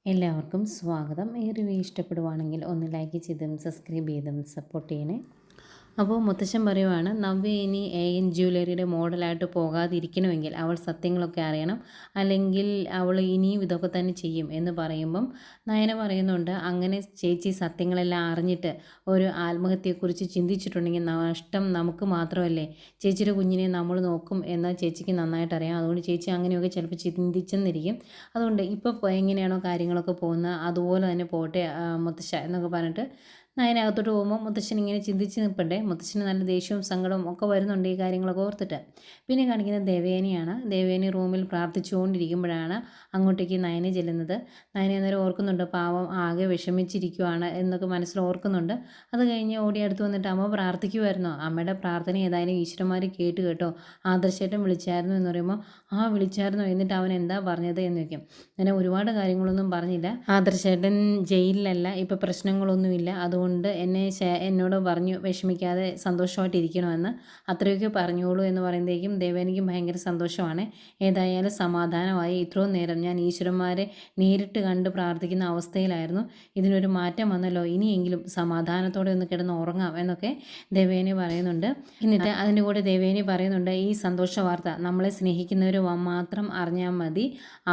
എല്ലാവർക്കും സ്വാഗതം. ഈ റിവ്യൂ ഇഷ്ടപ്പെടുവാണെങ്കിൽ ഒന്ന് ലൈക്ക് ചെയ്തും സബ്സ്ക്രൈബ് ചെയ്തും സപ്പോർട്ട് ചെയ്യണേ. അപ്പോൾ മുത്തശ്ശൻ പറയുവാണ്, നവ്യ ഇനി AN ജ്വല്ലറിയുടെ മോഡലായിട്ട് പോകാതിരിക്കണമെങ്കിൽ അവൾ സത്യങ്ങളൊക്കെ അറിയണം, അല്ലെങ്കിൽ അവൾ ഇനിയും ഇതൊക്കെ തന്നെ ചെയ്യും എന്ന് പറയുമ്പം നയന പറയുന്നുണ്ട്, അങ്ങനെ ചേച്ചി സത്യങ്ങളെല്ലാം അറിഞ്ഞിട്ട് ഒരു ആത്മഹത്യയെക്കുറിച്ച് ചിന്തിച്ചിട്ടുണ്ടെങ്കിൽ നഷ്ടം നമുക്ക് മാത്രമല്ലേ, ചേച്ചിയുടെ കുഞ്ഞിനെ നമ്മൾ നോക്കും എന്ന് ചേച്ചിക്ക് നന്നായിട്ട് അറിയാം. അതുകൊണ്ട് ചേച്ചി അങ്ങനെയൊക്കെ ചിലപ്പോൾ ചിന്തിച്ചെന്നിരിക്കും. അതുകൊണ്ട് ഇപ്പോൾ എങ്ങനെയാണോ കാര്യങ്ങളൊക്കെ പോകുന്നത് അതുപോലെ തന്നെ പോട്ടെ മുത്തശ്ശ എന്നൊക്കെ പറഞ്ഞിട്ട് നയനകത്തോട്ട് പോകുമ്പോൾ മുത്തശ്ശൻ ഇങ്ങനെ ചിന്തിച്ച് നിൽപ്പണ്ടേ. മുത്തശ്ശന് നല്ല ദേഷ്യവും സങ്കടവും ഒക്കെ വരുന്നുണ്ട് ഈ കാര്യങ്ങളൊക്കെ ഓർത്തിട്ട്. പിന്നെ കാണിക്കുന്നത് ദേവേനെയാണ്. ദേവേനി റൂമിൽ പ്രാർത്ഥിച്ചുകൊണ്ടിരിക്കുമ്പോഴാണ് അങ്ങോട്ടേക്ക് നയന ചെല്ലുന്നത്. നയന അന്നേരം ഓർക്കുന്നുണ്ട്, പാവം ആകെ വിഷമിച്ചിരിക്കുവാണ് എന്നൊക്കെ മനസ്സിൽ ഓർക്കുന്നുണ്ട്. അത് കഴിഞ്ഞ് ഓടി അടുത്ത് വന്നിട്ട്, അമ്മ പ്രാർത്ഥിക്കുമായിരുന്നോ? അമ്മയുടെ പ്രാർത്ഥന ഏതായാലും ഈശ്വരന്മാർ കേട്ട് കേട്ടോ, ആദർശേട്ടൻ വിളിച്ചായിരുന്നു എന്ന് പറയുമ്പോൾ, വിളിച്ചായിരുന്നോ, എന്നിട്ട് അവൻ എന്താ പറഞ്ഞത് എന്ന് വയ്ക്കും. അങ്ങനെ ഒരുപാട് കാര്യങ്ങളൊന്നും പറഞ്ഞില്ല. ആദർശേട്ടൻ ജയിലിലല്ല, ഇപ്പം പ്രശ്നങ്ങളൊന്നുമില്ല, അതുകൊണ്ട് എന്നോട് പറഞ്ഞു വിഷമിക്കാതെ സന്തോഷമായിട്ടിരിക്കണമെന്ന് അത്രയൊക്കെ പറഞ്ഞോളൂ എന്ന് പറയുമ്പോഴേക്കും ദേവേനിക്കും ഭയങ്കര സന്തോഷമാണ്. ഏതായാലും സമാധാനമായി. ഇത്രയും നേരം ഞാൻ ഈശ്വരന്മാരെ നേരിട്ട് കണ്ട് പ്രാർത്ഥിക്കുന്ന അവസ്ഥയിലായിരുന്നു, ഇതിനൊരു മാറ്റം വന്നല്ലോ, ഇനിയെങ്കിലും സമാധാനത്തോടെ ഒന്ന് കിടന്ന് ഉറങ്ങാം എന്നൊക്കെ ദേവേനി പറയുന്നുണ്ട്. എന്നിട്ട് അതിൻ്റെ കൂടെ ദേവേനി പറയുന്നുണ്ട്, ഈ സന്തോഷ വാർത്ത നമ്മളെ സ്നേഹിക്കുന്നവർ മാത്രം അറിഞ്ഞാൽ മതി,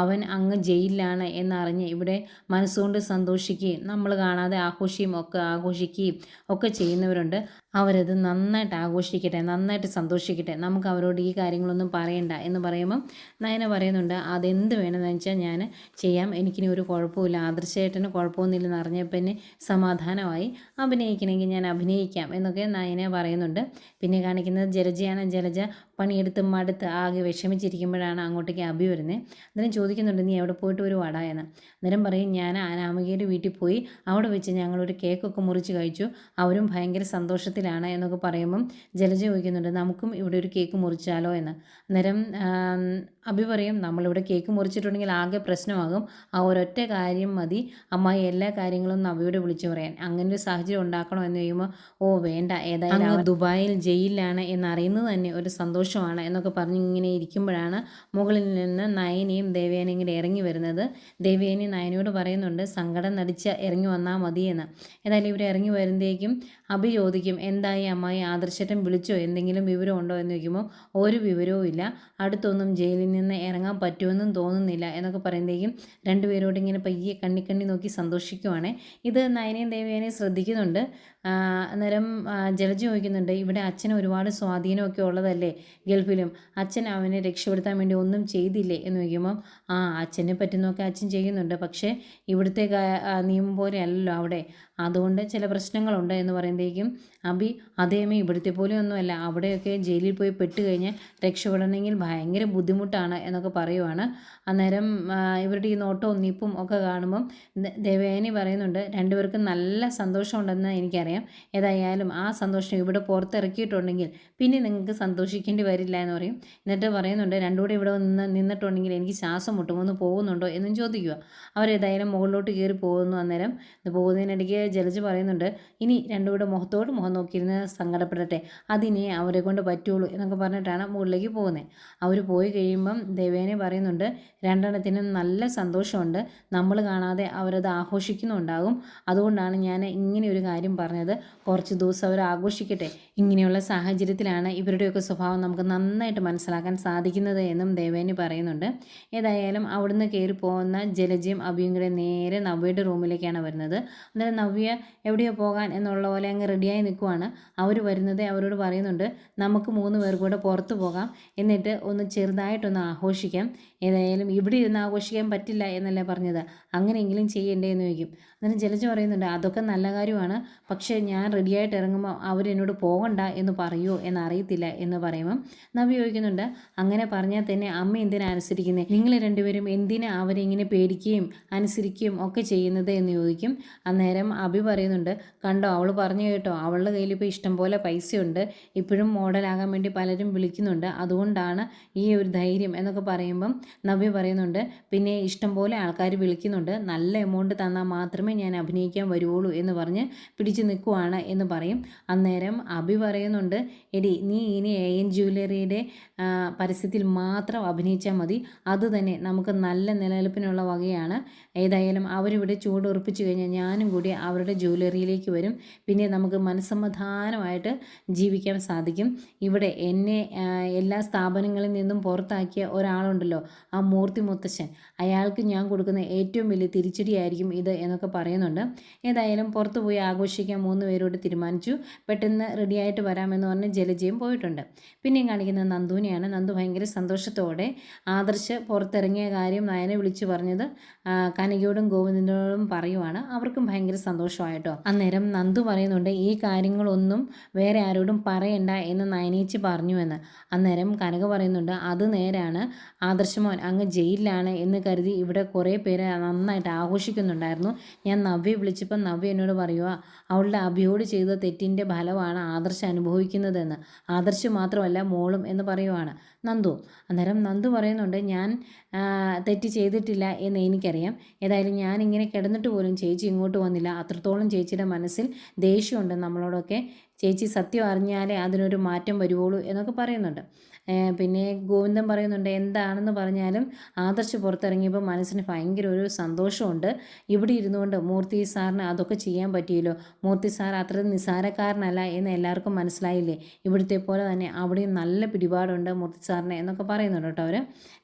അവൻ അങ്ങ് ജയിലിലാണ് എന്നറിഞ്ഞ് ഇവിടെ മനസ്സുകൊണ്ട് സന്തോഷിക്കുകയും നമ്മൾ കാണാതെ ആഘോഷിക്കുകയും ഒക്കെ ചെയ്യുന്നവരുണ്ട്. അവരത് നന്നായിട്ട് ആഘോഷിക്കട്ടെ, നന്നായിട്ട് സന്തോഷിക്കട്ടെ, നമുക്ക് അവരോട് ഈ കാര്യങ്ങളൊന്നും പറയണ്ട എന്ന് പറയുമ്പം നയന പറയുന്നുണ്ട്, അതെന്ത് വേണമെന്ന് വെച്ചാൽ ഞാൻ ചെയ്യാം, എനിക്കിനി ഒരു കുഴപ്പമില്ല, ആദർശേട്ടന് കുഴപ്പമൊന്നുമില്ലെന്ന് അറിഞ്ഞപ്പോൾ എന്നെ സമാധാനമായി, അഭിനയിക്കണമെങ്കിൽ ഞാൻ അഭിനയിക്കാം എന്നൊക്കെ നയന പറയുന്നുണ്ട്. പിന്നെ കാണിക്കുന്നത് ജലജയാണ്. ജലജ പണിയെടുത്ത് മടുത്ത് ആകെ വിഷമിച്ചിരിക്കുമ്പോഴാണ് അങ്ങോട്ടേക്ക് അഭി വരുന്നത്. അന്നേരം ചോദിക്കുന്നുണ്ട്, നീ എവിടെ പോയിട്ട് വരുവാടാ എന്ന്. അന്നേരം പറയും, ഞാൻ അനാമികയുടെ വീട്ടിൽ പോയി, അവിടെ വെച്ച് ഞങ്ങളൊരു കേക്കൊക്കെ മുറിച്ച് കഴിച്ചു, അവരും ഭയങ്കര സന്തോഷത്തിലാണ് എന്നൊക്കെ പറയുമ്പം ജലജ ചോദിക്കുന്നുണ്ട്, നമുക്കും ഇവിടെ ഒരു കേക്ക് മുറിച്ചാലോ എന്ന്. അന്നേരം അഭി പറയും, നമ്മളിവിടെ കേക്ക് മുറിച്ചിട്ടുണ്ടെങ്കിൽ ആകെ പ്രശ്നമാകും, ആ ഒരൊറ്റ കാര്യം മതി അമ്മായി എല്ലാ കാര്യങ്ങളും നവ്യയോട് വിളിച്ചു പറയാൻ, അങ്ങനെ ഒരു സാഹചര്യം ഉണ്ടാക്കണോ എന്ന് ചോദിക്കുമ്പോൾ, വേണ്ട, ഏതായാലും ദുബായിൽ ജയിലിലാണ് എന്നറിയുന്നത് തന്നെ ഒരു സന്തോഷമാണ് എന്നൊക്കെ പറഞ്ഞ് ഇങ്ങനെ ഇരിക്കുമ്പോഴാണ് മുകളിൽ നിന്ന് നയനയും ദേവേനയും കൂടെ ഇറങ്ങി വരുന്നത്. ദേവേനി നയനയോട് പറയുന്നുണ്ട്, സങ്കടം നടിച്ച് ഇറങ്ങി വന്നാൽ മതിയെന്ന്. ഏതായാലും ഇവർ ഇറങ്ങി വരുമ്പോഴേക്കും അഭി ചോദിക്കും, എന്തായി അമ്മായി, ആദർശേട്ടൻ വിളിച്ചോ, എന്തെങ്കിലും വിവരം ഉണ്ടോ എന്ന് ചോദിക്കുമ്പോൾ, ഒരു വിവരവും ഇല്ല, അടുത്തൊന്നും ജയിലിൽ നിന്ന് ഇറങ്ങാൻ പറ്റുമെന്നും തോന്നുന്നില്ല എന്നൊക്കെ പറയുമ്പോഴേക്കും രണ്ടുപേരോട് ഇങ്ങനെ പയ്യെ കണ്ണി നോക്കി സന്തോഷിക്കുവാണ്. ഇത് നയനയും ദേവേനയും ശ്രദ്ധിക്കുന്നുണ്ട്. അന്നേരം ജലജ ചോദിക്കുന്നുണ്ട്, ഇവിടെ അച്ഛന് ഒരുപാട് സ്വാധീനമൊക്കെ ഉള്ളതല്ലേ ഗൾഫിലും, അച്ഛൻ അവനെ രക്ഷപ്പെടുത്താൻ വേണ്ടി ഒന്നും ചെയ്തില്ലേ എന്ന് ചോദിക്കുമ്പം, അച്ഛനെ പറ്റുന്നൊക്കെ അച്ഛൻ ചെയ്യുന്നുണ്ട്, പക്ഷേ ഇവിടുത്തെ നിയമം പോലെ അല്ലല്ലോ അവിടെ, അതുകൊണ്ട് ചില പ്രശ്നങ്ങളുണ്ട് എന്ന് പറയുമ്പോഴേക്കും അഭി, അതേമേ ഇവിടുത്തെ പോലെ ഒന്നുമല്ല, അവിടെയൊക്കെ ജയിലിൽ പോയി പെട്ട് കഴിഞ്ഞാൽ രക്ഷപ്പെടണമെങ്കിൽ ഭയങ്കര ബുദ്ധിമുട്ടാണ് എന്നൊക്കെ പറയുവാണ്. അന്നേരം ഇവരുടെ ഈ നോട്ടവും നിപ്പും ഒക്കെ കാണുമ്പം ദേവയാനി പറയുന്നുണ്ട്, രണ്ടുപേർക്കും നല്ല സന്തോഷമുണ്ടെന്ന് എനിക്കറിയാം, ഏതായാലും ആ സന്തോഷം ഇവിടെ പുറത്തിറക്കിയിട്ടുണ്ടെങ്കിൽ പിന്നെ നിങ്ങൾക്ക് സന്തോഷിക്കേണ്ടി വരില്ല എന്ന് പറയും. എന്നിട്ട് പറയുന്നുണ്ട്, രണ്ടുകൂടെ ഇവിടെ നിന്നിട്ടുണ്ടെങ്കിൽ എനിക്ക് ശ്വാസം മുട്ടും, ഒന്ന് പോകുന്നുണ്ടോ എന്നും ചോദിക്കുക. അവരേതായാലും മുകളിലോട്ട് കയറി പോകുന്നു. അന്നേരം പോകുന്നതിനിടയ്ക്ക് ജലജ പറയുന്നുണ്ട്, ഇനി രണ്ടുകൂടെ മുഖത്തോട് മുഖം നോക്കിയിരുന്ന് സങ്കടപ്പെടട്ടെ, അതിനെ അവരെ കൊണ്ട് പറ്റുള്ളൂ എന്നൊക്കെ പറഞ്ഞിട്ടാണ് മുകളിലേക്ക് പോകുന്നത്. അവർ പോയി കഴിയുമ്പം ദേവേനെ പറയുന്നുണ്ട്, രണ്ടെണ്ണത്തിനും നല്ല സന്തോഷമുണ്ട്, നമ്മൾ കാണാതെ അവരത് ആഘോഷിക്കുന്നുണ്ടാകും, അതുകൊണ്ടാണ് ഞാൻ ഇങ്ങനെ ഒരു കാര്യം പറഞ്ഞത്, കുറച്ച് ദിവസം അവർ ആഘോഷിക്കട്ടെ, ഇങ്ങനെയുള്ള സാഹചര്യത്തിലാണ് ഇവരുടെയൊക്കെ സ്വഭാവം നമുക്ക് നന്നായിട്ട് മനസ്സിലാക്കാൻ സാധിക്കുന്നത് എന്നും ദേവേനി പറയുന്നുണ്ട്. ഏതായാലും അവിടുന്ന് കയറി പോകുന്ന ജലജയും അഭിയും കൂടെ നേരെ നവ്യയുടെ റൂമിലേക്കാണ് വരുന്നത്. അന്നേരം നവ്യ എവിടെയോ പോകാൻ എന്നുള്ള പോലെ അങ്ങ് റെഡിയായി നിൽക്കുവാണ്. അവർ വരുന്നത് അവരോട് പറയുന്നുണ്ട്, നമുക്ക് 3 പേർ കൂടെ പുറത്ത് പോകാം, എന്നിട്ട് ഒന്ന് ചെറുതായിട്ടൊന്ന് ആഘോഷിക്കാം, ഏതായാലും ഇവിടെ ഇരുന്ന് ആഘോഷിക്കാൻ പറ്റില്ല എന്നല്ലേ പറഞ്ഞത്, അങ്ങനെയെങ്കിലും ചെയ്യണ്ടേ എന്ന് ചോദിക്കും. അന്നേരം ജലജ പറയുന്നുണ്ട്, അതൊക്കെ നല്ല കാര്യമാണ്, പക്ഷേ ഞാൻ റെഡിയായിട്ട് ഇറങ്ങുമ്പോൾ അവരെന്നോട് പോകണ്ട എന്ന് പറയുമോ എന്നറിയത്തില്ല എന്ന് പറയുമ്പം നവ്യ ചോദിക്കുന്നുണ്ട്, അങ്ങനെ പറഞ്ഞാൽ തന്നെ അമ്മ എന്തിനാ അനുസരിക്കുന്നത്, നിങ്ങൾ രണ്ടുപേരും എന്തിനാ അവരെ ഇങ്ങനെ പേടിക്കുകയും അനുസരിക്കുകയും ഒക്കെ ചെയ്യുന്നത് എന്ന് ചോദിക്കും. അന്നേരം അഭി പറയുന്നുണ്ട്, കണ്ടോ അവൾ പറഞ്ഞു കേട്ടോ, അവളുടെ കയ്യിൽ ഇപ്പോൾ ഇഷ്ടം പോലെ പൈസയുണ്ട്, ഇപ്പോഴും മോഡലാകാൻ വേണ്ടി പലരും വിളിക്കുന്നുണ്ട്, അതുകൊണ്ടാണ് ഈ ഒരു ധൈര്യം എന്നൊക്കെ പറയുമ്പം നവ്യ പറയുന്നുണ്ട്, പിന്നെ ഇഷ്ടം പോലെ ആൾക്കാർ വിളിക്കുന്നുണ്ട്, നല്ല എമൗണ്ട് തന്നാൽ മാത്രമേ ഞാൻ അഭിനയിക്കാൻ വരുവുള്ളൂ എന്ന് പറഞ്ഞ് പിടിച്ചു നിൽക്കുവാണ് എന്ന് പറയും. അന്നേരം അഭി പറയുന്നുണ്ട്, എടി നീ ഇനി AN ജ്വല്ലറിയുടെ പരസ്യത്തിൽ മാത്രം അഭിനയിച്ചാൽ മതി, അത് തന്നെ നമുക്ക് നല്ല നിലനിൽപ്പിനുള്ള വകയാണ്. ഏതായാലും അവരിവിടെ ചൂടുറപ്പിച്ചു കഴിഞ്ഞാൽ ഞാനും കൂടി അവരുടെ ജ്വല്ലറിയിലേക്ക് വരും, പിന്നെ നമുക്ക് മനസ്സമാധാനമായിട്ട് ജീവിക്കാൻ സാധിക്കും. ഇവിടെ എന്നെ എല്ലാ സ്ഥാപനങ്ങളിൽ നിന്നും പുറത്താക്കിയ ഒരാളുണ്ടല്ലോ, ആ മൂർത്തി മുത്തശ്ശൻ, അയാൾക്ക് ഞാൻ കൊടുക്കുന്ന ഏറ്റവും വലിയ തിരിച്ചടിയായിരിക്കും ഇത് എന്നൊക്കെ പറയുന്നുണ്ട്. ഏതായാലും പുറത്തു പോയി ആഘോഷിക്കാൻ 3 പേരോട് തീരുമാനിച്ചു. പെട്ടെന്ന് റെഡിയായിട്ട് വരാമെന്ന് പറഞ്ഞ് ജലജയും പോയിട്ടുണ്ട്. പിന്നെയും കാണിക്കുന്നത് നന്ദുവിനെയാണ്. നന്ദു ഭയങ്കര സന്തോഷത്തോടെ ആദർശ് പുറത്തിറങ്ങിയ കാര്യം നയനെ വിളിച്ചു പറഞ്ഞത് കനകയോടും ഗോവിന്ദനോടും പറയുവാണ്. അവർക്കും ഭയങ്കര സന്തോഷമായിട്ടോ. അന്നേരം നന്ദു പറയുന്നുണ്ട്, ഈ കാര്യങ്ങളൊന്നും വേറെ ആരോടും പറയണ്ട എന്ന് നയനേച്ചി പറഞ്ഞുവെന്ന്. അന്നേരം കനക പറയുന്നുണ്ട്, അത് നേരാണ് ആദർശമോൻ അങ്ങ് ജയിലിലാണ് എന്ന് കരുതി ഇവിടെ കുറേ പേര് നന്നായിട്ട് ആഘോഷിക്കുന്നുണ്ടായിരുന്നു. ഞാൻ നവ്യെ വിളിച്ചപ്പോൾ നവ്യ എന്നോട് പറയുക, അവളുടെ അഭിയോട് ചെയ്ത തെറ്റിൻ്റെ ഫലമാണ് ആദർശ് അനുഭവിക്കുന്നതെന്ന്. ആദർശ് മാത്രമല്ല മോളും എന്ന് പറയുവാണ് നന്ദു. അന്നേരം നന്ദു പറയുന്നുണ്ട്, ഞാൻ തെറ്റ് ചെയ്തിട്ടില്ല എന്ന് എനിക്കറിയാം. ഏതായാലും ഞാൻ ഇങ്ങനെ കിടന്നിട്ട് പോലും ചേച്ചി ഇങ്ങോട്ട് വന്നില്ല. അത്രത്തോളം ചേച്ചിയുടെ മനസ്സിൽ ദേഷ്യമുണ്ട് നമ്മളോടൊക്കെ. ചേച്ചി സത്യം അറിഞ്ഞാലേ അതിനൊരു മാറ്റം വരുവുള്ളൂ എന്നൊക്കെ പറയുന്നുണ്ട്. പിന്നെ ഗോവിന്ദൻ പറയുന്നുണ്ട്, എന്താണെന്ന് പറഞ്ഞാലും ആദർശ് പുറത്തിറങ്ങിയപ്പോൾ മനസ്സിന് ഭയങ്കര ഒരു സന്തോഷമുണ്ട്. ഇവിടെ ഇരുന്നുകൊണ്ട് മൂർത്തി സാറിന് അതൊക്കെ ചെയ്യാൻ പറ്റിയല്ലോ. മൂർത്തി സാർ അത്ര നിസ്സാരക്കാരനല്ല എന്ന് എല്ലാവർക്കും മനസ്സിലായില്ലേ. ഇവിടുത്തെ പോലെ തന്നെ അവിടെയും നല്ല പിടിപാടുണ്ട് മൂർത്തി സാറിന് എന്നൊക്കെ പറയുന്നുണ്ട് കേട്ടോ അവർ.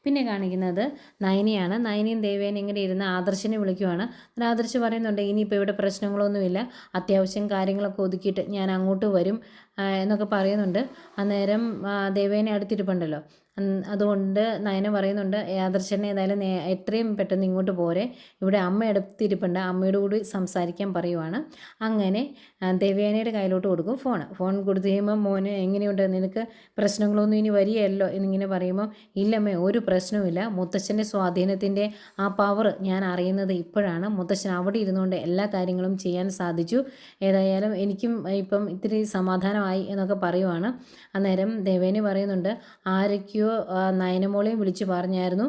പിന്നെ കാണിക്കുന്നത് നയനിയാണ്. നയനിയും ദേവേനയും ഇങ്ങനെ ഇരുന്ന് ആദർശിനെ വിളിക്കുവാണ്. ആദർശ് പറയുന്നുണ്ട്, ഇനിയിപ്പോൾ ഇവിടെ പ്രശ്നങ്ങളൊന്നുമില്ല, അത്യാവശ്യം കാര്യങ്ങളൊക്കെ ഒതുക്കിയിട്ട് ഞാൻ അങ്ങോട്ട് വരും എന്നൊക്കെ പറയുന്നുണ്ട്. അന്നേരം ദേവേനെ അടുത്തിരിപ്പുണ്ടല്ലോ, അതുകൊണ്ട് നയന പറയുന്നുണ്ട്, ആദർശനെ ഏതായാലും എത്രയും പെട്ടെന്ന് ഇങ്ങോട്ട് പോരെ, ഇവിടെ അമ്മ അടുത്തിരിപ്പുണ്ട്, അമ്മയോട് കൂടി സംസാരിക്കാൻ പറയുവാണ്. അങ്ങനെ ദേവയാനയുടെ കയ്യിലോട്ട് കൊടുക്കും ഫോൺ കൊടുത്തു കഴിയുമ്പോൾ, മോന് എങ്ങനെയുണ്ട്, നിനക്ക് പ്രശ്നങ്ങളൊന്നും ഇനി വരികയല്ലോ എന്നിങ്ങനെ പറയുമ്പോൾ, ഇല്ലമ്മേ ഒരു പ്രശ്നവുമില്ല, മുത്തച്ഛൻ്റെ സ്വാധീനത്തിൻ്റെ ആ പവർ ഞാൻ അറിയുന്നത് ഇപ്പോഴാണ്. മുത്തച്ഛൻ അവിടെ ഇരുന്നുകൊണ്ട് എല്ലാ കാര്യങ്ങളും ചെയ്യാൻ സാധിച്ചു. ഏതായാലും എനിക്കും ഇപ്പം ഇത്തിരി സമാധാനമായി എന്നൊക്കെ പറയുവാണ്. അന്നേരം ദേവേനി പറയുന്നുണ്ട്, ആരൊക്കെയോ നയനമോളെയും വിളിച്ച് പറഞ്ഞായിരുന്നു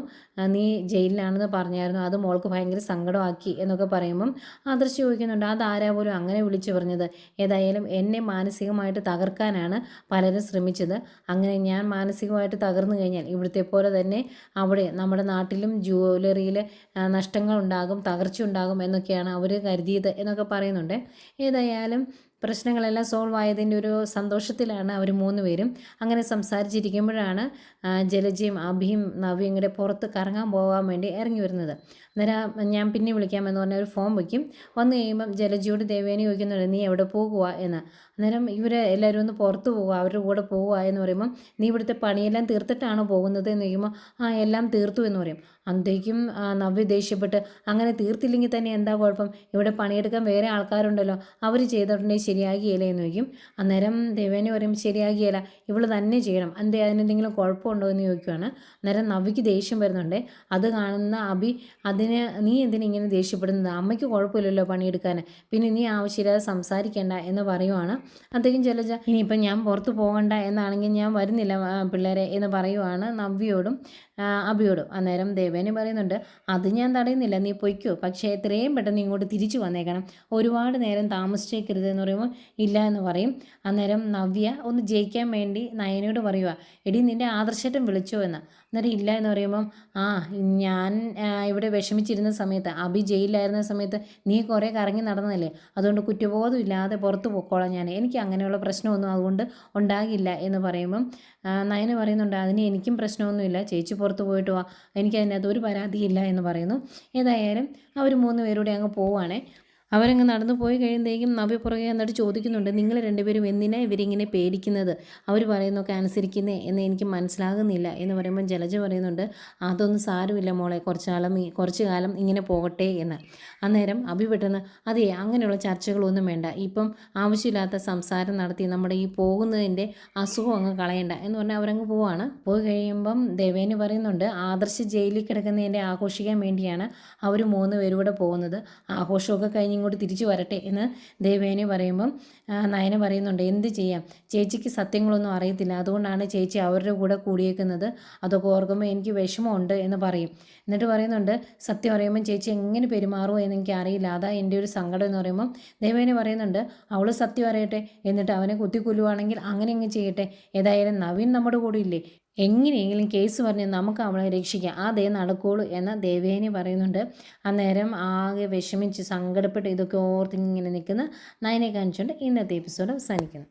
നീ ജയിലിലാണെന്ന് പറഞ്ഞായിരുന്നു, അത് മോൾക്ക് ഭയങ്കര സങ്കടമാക്കി എന്നൊക്കെ പറയുമ്പം ആദർശ് ചോദിക്കുന്നുണ്ട്, അതാരാ പോലും അങ്ങനെ വിളിച്ചു പറഞ്ഞത്. ഏതായാലും എന്നെ മാനസികമായിട്ട് തകർക്കാനാണ് പലരും ശ്രമിച്ചത്. അങ്ങനെ ഞാൻ മാനസികമായിട്ട് തകർന്നു കഴിഞ്ഞാൽ ഇവിടുത്തെ പോലെ തന്നെ അവിടെ നമ്മുടെ നാട്ടിലും ജ്വല്ലറിയിൽ നഷ്ടങ്ങൾ ഉണ്ടാകും, തകർച്ച ഉണ്ടാകും എന്നൊക്കെയാണ് അവർ കരുതിയത് എന്നൊക്കെ പറയുന്നുണ്ട്. ഏതായാലും പ്രശ്നങ്ങളെല്ലാം സോൾവ് ആയതിൻ്റെ ഒരു സന്തോഷത്തിലാണ് അവർ 3 പേരും. അങ്ങനെ സംസാരിച്ചിരിക്കുമ്പോഴാണ് ജലജയും അഭിയും നവ്യയും കൂടെ പുറത്ത് കറങ്ങാൻ പോകാൻ വേണ്ടി ഇറങ്ങി വരുന്നത്. അന്നേരം ഞാൻ പിന്നെ വിളിക്കാമെന്ന് പറഞ്ഞ ഒരു ഫോം വയ്ക്കും. വന്നു കഴിയുമ്പം ജലജയോട് ദേവേനി ചോദിക്കുന്നുണ്ട്, നീ എവിടെ പോകുക എന്ന്. അന്നേരം ഇവർ എല്ലാവരും ഒന്ന് പുറത്ത് പോകുക, അവരുടെ കൂടെ പോകുക എന്ന് പറയുമ്പം, നീ ഇവിടുത്തെ പണിയെല്ലാം തീർത്തിട്ടാണോ പോകുന്നത് എന്ന് ചോദിക്കുമ്പോൾ, എല്ലാം തീർത്തു എന്ന് പറയും. അന്തേക്കും നവ്യ ദേഷ്യപ്പെട്ട്, അങ്ങനെ തീർത്തില്ലെങ്കിൽ തന്നെ എന്താ കുഴപ്പം, ഇവിടെ പണിയെടുക്കാൻ വേറെ ആൾക്കാരുണ്ടല്ലോ, അവർ ചെയ്തിട്ടുണ്ടെങ്കിൽ ശരിയാകിയല്ലേ എന്ന് ചോദിക്കും. അന്നേരം ദേവേനി പറയും, ശരിയാകിയല്ല, ഇവൾ തന്നെ ചെയ്യണം, എന്തേ അതിനെന്തെങ്കിലും കുഴപ്പമുണ്ടോ എന്ന് ചോദിക്കുവാണ്. അന്നേരം നവ്യക്ക് ദേഷ്യം വരുന്നുണ്ട്. അത് കാണുന്ന അഭി, നീ എന്തിനിങ്ങനെ ദേഷ്യപ്പെടുന്നത്, അമ്മയ്ക്ക് കുഴപ്പമില്ലല്ലോ പണിയെടുക്കാൻ, പിന്നെ നീ ആവശ്യമില്ലാതെ സംസാരിക്കേണ്ട എന്ന് പറയുവാണ്. അത്തേക്കും ജലജ, ഇനിയിപ്പം ഞാൻ പുറത്ത് പോകണ്ട എന്നാണെങ്കിൽ ഞാൻ വരുന്നില്ല പിള്ളേരെ എന്ന് പറയുവാണ് നവ്യയോടും അഭിയോടും. അന്നേരം ദേവേനി പറയുന്നുണ്ട്, അത് ഞാൻ തടയുന്നില്ല, നീ പൊയ്ക്കോ, പക്ഷേ എത്രയും പെട്ടെന്ന് ഇങ്ങോട്ട് തിരിച്ചു വന്നേക്കണം, ഒരുപാട് നേരം താമസിച്ചേക്കരുത് എന്ന് പറയുമ്പോൾ ഇല്ല എന്ന് പറയും. അന്നേരം നവ്യ ഒന്ന് ജയിക്കാൻ വേണ്ടി നയനയോട് പറയുക, എടി നിൻ്റെ ആദർശേട്ടൻ വിളിച്ചോ എന്ന്. അന്നേരം ഇല്ല എന്ന് പറയുമ്പം, ഞാൻ ഇവിടെ വിഷമിച്ചിരുന്ന സമയത്ത്, അഭി ജയിലിലായിരുന്ന സമയത്ത് നീ കുറേ കറങ്ങി നടന്നതല്ലേ, അതുകൊണ്ട് കുറ്റബോധം ഇല്ലാതെ പുറത്ത് പൊക്കോളാം ഞാൻ, എനിക്ക് അങ്ങനെയുള്ള പ്രശ്നമൊന്നും അതുകൊണ്ട് ഉണ്ടാകില്ല എന്ന് പറയുമ്പം നയന പറയുന്നുണ്ട്, അതിന് എനിക്കും പ്രശ്നമൊന്നുമില്ല, ചേച്ചി പുറത്ത് പോയിട്ട് വാ, എനിക്കതിനകത്ത് ഒരു പരാതിയില്ല എന്ന് പറയുന്നു. ഏതായാലും അവർ 3 പേരൂടെ അങ്ങ് പോവുകയാണേ. അവരങ്ങ് നടന്നു പോയി കഴിയുമ്പോഴേക്കും നവ്യ പുറകെ എന്നിട്ട് ചോദിക്കുന്നുണ്ട്, നിങ്ങൾ 2 പേരും എന്തിനാണ് ഇവരിങ്ങനെ പേടിക്കുന്നത്, അവർ പറയുന്നതൊക്കെ അനുസരിക്കുന്നേ എന്ന് എനിക്ക് മനസ്സിലാകുന്നില്ല എന്ന് പറയുമ്പോൾ ജലജ പറയുന്നുണ്ട്, അതൊന്നും സാരമില്ല മോളെ, കുറച്ച് കാലം ഇങ്ങനെ പോകട്ടെ എന്ന്. അന്നേരം അഭി പെട്ടെന്ന്, അതെ അങ്ങനെയുള്ള ചർച്ചകളൊന്നും വേണ്ട, ഇപ്പം ആവശ്യമില്ലാത്ത സംസാരം നടത്തി നമ്മുടെ ഈ പോകുന്നതിൻ്റെ അസുഖം അങ്ങ് കളയണ്ട എന്ന് പറഞ്ഞാൽ അവരങ്ങ് പോവാണ്. പോയി കഴിയുമ്പം ദേവേനി പറയുന്നുണ്ട്, ആദർശ് ജയിലിൽ കിടക്കുന്നതിൻ്റെ ആഘോഷിക്കാൻ വേണ്ടിയാണ് അവർ 3 പേരും കൂടെ പോകുന്നത്. ആഘോഷമൊക്കെ കഴിഞ്ഞ് ഇങ്ങോട്ട് തിരിച്ചു വരട്ടെ എന്ന് ദേവയാനി പറയുമ്പം നയന പറയുന്നുണ്ട്, എന്ത് ചെയ്യാം, ചേച്ചിക്ക് സത്യങ്ങളൊന്നും അറിയത്തില്ല, അതുകൊണ്ടാണ് ചേച്ചി അവരുടെ കൂടെ കൂടിയേക്കുന്നത്, അതൊക്കെ ഓർക്കുമ്പോൾ എനിക്ക് വിഷമമുണ്ട് എന്ന് പറയും. എന്നിട്ട് പറയുന്നുണ്ട്, സത്യം അറിയുമ്പം ചേച്ചി എങ്ങനെ പെരുമാറുമോ എന്ന് എനിക്ക് അറിയില്ല, അതാ എൻ്റെ ഒരു സങ്കടം എന്ന് പറയുമ്പം ദേവയാനി പറയുന്നുണ്ട്, അവൾ സത്യം അറിയട്ടെ, എന്നിട്ട് അവനെ കുത്തിക്കൊല്ലുവാണെങ്കിൽ അങ്ങനെ അങ്ങ് ചെയ്യട്ടെ, ഏതായാലും നവീൻ നമ്മുടെ കൂടെ ഇല്ലേ, എങ്ങനെയെങ്കിലും കേസ് പറഞ്ഞ് നമുക്ക് അവളെ രക്ഷിക്കാം, അതേ നടക്കുകയുള്ളൂ എന്ന് ദേവയാനി പറയുന്നുണ്ട്. അന്നേരം ആകെ വിഷമിച്ച് സങ്കടപ്പെട്ട് ഇതൊക്കെ ഓർത്ത് ഇങ്ങനെ നിൽക്കുന്ന നയനെ കാണിച്ചുകൊണ്ട് ഇന്നത്തെ എപ്പിസോഡ് അവസാനിക്കുന്നു.